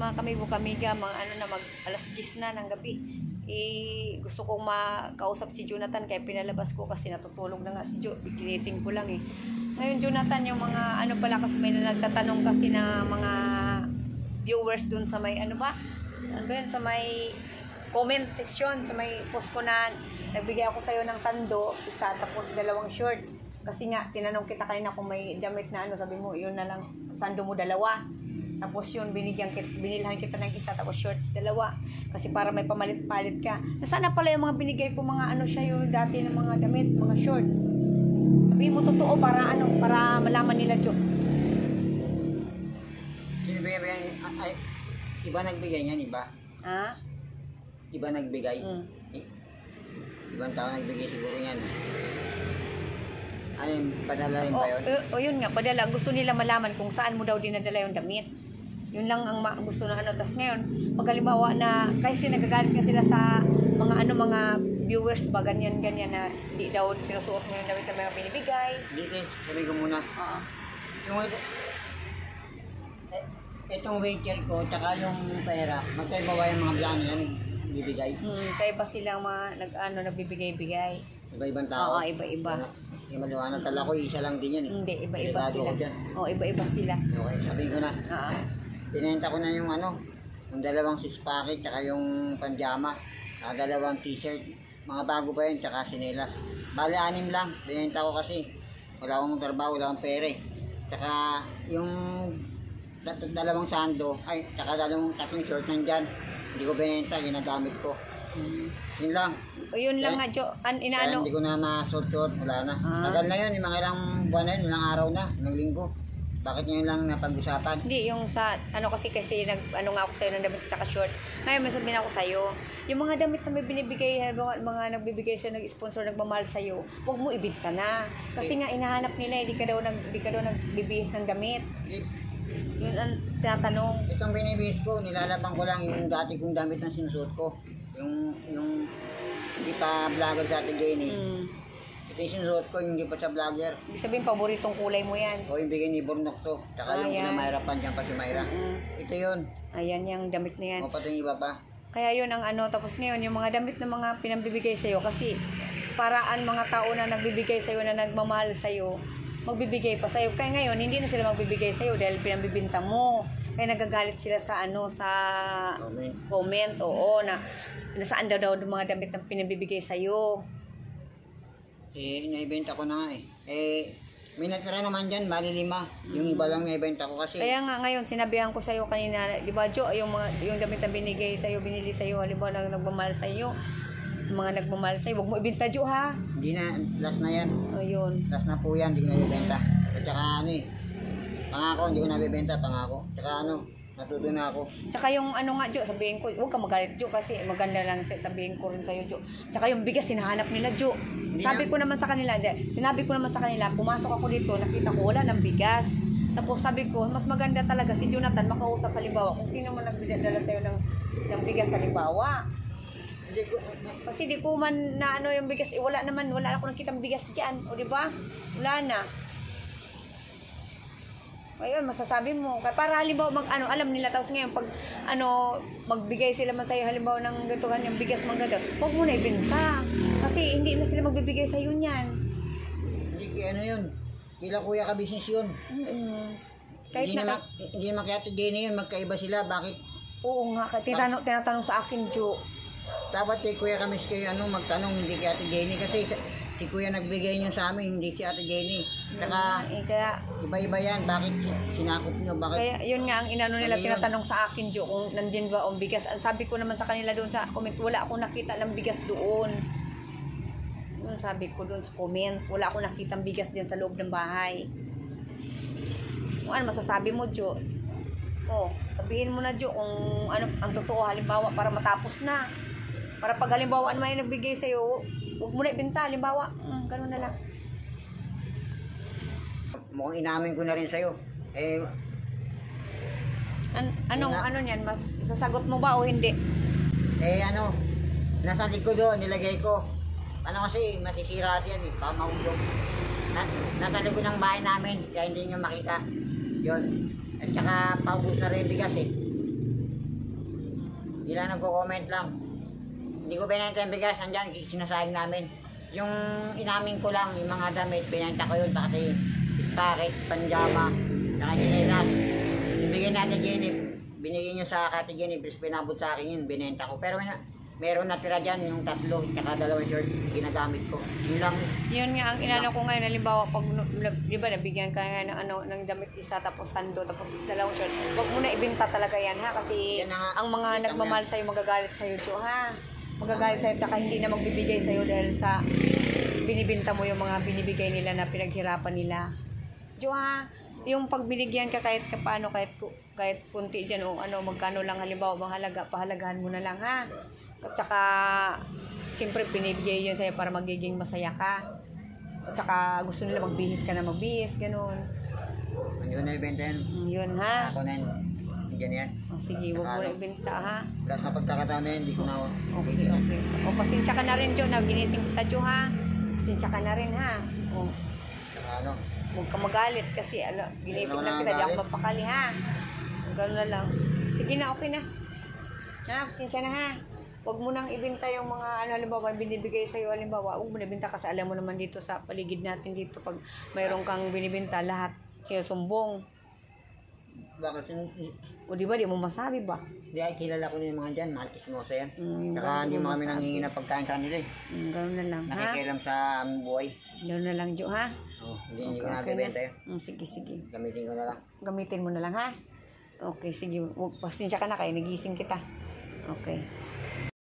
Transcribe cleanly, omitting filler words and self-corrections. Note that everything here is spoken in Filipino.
mga kamigo-kamiga, mga ano na, mag alas 10 na ng gabi. Gusto kong makausap si Jonathan kaya pinalabas ko kasi natutulog na nga si Jo. Ginising ko lang eh. Ngayon Jonathan, yung mga ano pala kasi may nagtatanong kasi na mga viewers dun sa may ano ba? Ano ba yun? Sa may comment section, sa may post ko na nagbigay ako sa'yo ng sando, isa tapos 2 shorts. Kasi nga, tinanong kita kanina kung may damit na ano, sabi mo, yun na lang, sando mo 2. Tapos yun, binilhan kita ng isa, tapos shorts 2. Kasi para may pamalit-palit ka. Nasaan na pala yung mga binigay ko, mga ano siya yung dati ng mga damit, mga shorts. Sabi mo totoo para ano, para malaman nila, Jo. Sino ba yan? Ay, iba nagbigay niyan, iba? Ha? Iba nagbigay? Ibang tao nagbigay siguro yan. Ano yung padala rin ba yun? O yun nga, padala. Gusto nila malaman kung saan mo daw dinadala yung damit. Yun lang ang gusto na ano. Tapos ngayon, pag halimbawa na, kasi nagagalit nga sila sa mga ano, mga viewers ba, ganyan-ganyan na di daw sinusuot mo yung damit na mga binibigay. Dito, sabi ko muna. Oo. Yung itong waiter ko, tsaka yung pera, magkaiba ba yung mga blanco yan bibigay? Kaya ba silang mga nagbibigay-bigay? Iba-ibang tao? Oo, iba-iba. Yung maliwanag tala ko, isa lang din yan eh. Hindi, iba-iba Delikado sila. ko dyan. Oo, iba-iba sila. Okay, sabi ko na. Oo. Pinenta ko na yung ano, yung 2 6-packet, tsaka yung panjama, 2 t-shirt. Mga bago pa yun, tsaka sinela. Bale, 6 lang. Pinenta ko kasi wala akong trabaho, wala akong pere. Tsaka yung 2 sando, ay, tsaka 3 short nandyan. Hindi ko binenta, ginagamit ko. Yun lang. O yun lang nga, Jo. Kaya hindi ko na ma-short, wala na. Tagal na yun, yung mga ilang buwan na yun, ilang araw na, ilang linggo. Bakit ngayon lang napag-usapan? Hindi, yung sa, ano kasi ano nga ako sa'yo ng damit at shorts. Ngayon, may sabihin ako sa'yo, yung mga damit na may binibigay, mga nagbibigay sa'yo, nag-sponsor, nagmamahal sa'yo, huwag mo ibenta na. Kasi nga, inahanap nila, hindi ka daw nagbibihis ng damit. Yun ang tinatanong. Itong binibihis ko, nilalaban ko lang yung dati kong damit na sinusuot ko. Yung hindi pa vlogger sa ating Jenny. Ito yung sinusuot ko, yung hindi pa sa vlogger. Ibig sabihin, paboritong kulay mo yan. O yung bigay ni Bornok to. Tsaka yung pinamahirapan dyan pa si Mayra. Ito yun. Ayan, yung damit na yan. O pati yung iba pa. Kaya yun ang ano, tapos ngayon, yung mga damit na mga pinambibigay sa'yo, kasi paraan mga tao na nagbibigay sa'yo, na nagmamahal sa'yo, magbibigay pa sa'yo. Kaya ngayon, hindi na sila magbibigay sa'yo dahil pinambibinta mo. Kaya nagagalit sila sa ano, sa comment. Oo, na nasaan daw mga damit na pinambibigay sa'yo. Naibenta ko na nga may natira naman dyan, bali 5. Yung iba lang naibenta ko kasi. Kaya nga ngayon, sinabihan ko sa'yo kanina, di ba Jo, yung damit na binigay sa'yo, binili sa'yo, halimbawa na nagmamahal sa'yo, sa mga nagmamahal sa'yo, huwag mo ibenta Jo ha. Hindi na, last na yan. Ayun. Last na po yan, hindi ko nabibenta. At saka ano pangako, hindi ko nabibenta, pangako. Tsaka natuto na ako. Tsaka yung ano nga Jo, sabihin ko, huwag ka magalit Jo kasi maganda lang sabihin ko rin sa'yo Jo. Tsaka yung bigas, hinahanap nila Jo. Sinabi ko naman sa kanila, pumasok ako dito, nakita ko wala ng bigas. Tapos sabi ko, mas maganda talaga si Jonathan makausap halimbawa kung sino man nagdala sa'yo ng bigas halimbawa. Kasi di ko man na ano yung bigas, wala ako nakitang bigas dyan. O diba? Wala na. Ayun, masasabi mo. Para halimbawa alam nila, tapos ngayon pag magbigay sila man sa'yo halimbawa ng gatuhan yung bigas mga huwag mo na ibenta. Kasi hindi na sila magbibigay sa'yo niyan. Hindi yun. Kila kuya ka business yun. Kahit hindi naman kaya Jenny yun, magkaiba sila. Bakit? Oo nga, tinatanong sa akin Jo. Dapat kay kuya kami kayo magtanong, hindi kay Ate Jenny kasi si kuya nagbigay niyo sa amin, hindi si Ate Jenny. Saka kaya iba-iba yan, bakit sinakop niyo, bakit? Kaya yun nga ang inano nila, tinatanong sa akin Jo kung nandiyan ba ang bigas. Ang sabi ko naman sa kanila doon sa comment, wala akong nakita ng bigas doon. Yun sabi ko doon sa comment, wala akong nakitang bigas diyan sa loob ng bahay. Kung ano masasabi mo Jo? Sabihin mo na Jo kung ano ang totoo halimbawa para matapos na. Para pag halimbawa may nagbigay sa'yo, huwag mo na ibenta, halimbawa, ganun na lang. Mukhang inamin ko na rin sa'yo. Ano niyan? Mas sasagot mo ba o hindi? Nasa likod doon, nilagay ko. Ano kasi, masisira yan pamahulog. Nasa likod ng bahay namin, kaya hindi nyo makita. Yun. At saka paubos na rin bigas Ilan nagko-comment lang. Hindi ko binenta yung bigas, andyan, sinasayang namin. Yung inamin ko lang, yung mga damit, binenta ko yun, pati packet, panjama, saka chinelas. Ibigay natin Jenny, binigay nyo sa Kati Jenny, plus pinabot sa akin yun, binenta ko. Pero meron natira dyan, yung 3, saka 2 short, ginagamit ko. Yun lang. Yun nga ang inano ko ngayon, halimbawa pag di ba nabigyan ka nga ng ano ng damit isa tapos sando tapos 2 short. Wag mo na ibenta talaga yan ha kasi Yan na nga. ang mga Kita mo nagmamahal sa magagalit sa iyo, ha. Magagalit sa tsaka hindi na magbibigay sa dahil sa binibenta mo yung mga binibigay nila na pinaghirapan nila. Jo ha, yung pagbinigyan ka kahit paano kahit kunti diyan o ano magkano lang halimbawa mahalaga pahalagahan mo na lang ha. At saka siyempre pinibigay yun sa'yo para magiging masaya ka. At saka gusto nila magbihis ka na magbihis, ganun. Hindi ko na ibenta yan. Yun ha. Ako na yun. Diyan yan. O sige, huwag mo na ibenta ha. Plus na pagkakataon na yun, hindi ko na Okay. O pasensya ka na rin, Jo, na ginising kita, Jo ha. Pasensya ka na rin ha. O, Saka ano, huwag ka magalit kasi ginising Hindi na naman kita, di ako nagagalit. mapakali ha. Ganun na lang. Sige na, okay na. Ha, pasensya na ha. Huwag mo nang ibenta yung mga halimbawa binibigay sa'yo, halimbawa, huwag mo na ibenta kasi alam mo naman dito sa paligid natin dito pag mayroon kang binibenta lahat sinusumbong. bakit O di ba, di mo masabi ba? Hindi ay kilala ko na yung mga dyan, mga chismosa yan. Mm, Saka hindi mo kami masabi. nangingi na pagkain sa kanila eh. Ganun na lang, ha? Nakikialam sa aming buhay. Ganun na lang, Jo, ha? Oh, hindi ko Okay nabibenta na. yun. Sige, sige. Gamitin ko na lang. Gamitin mo na lang, ha? Okay, sige. Pasensya ka na kayo, nagising kita. Okay.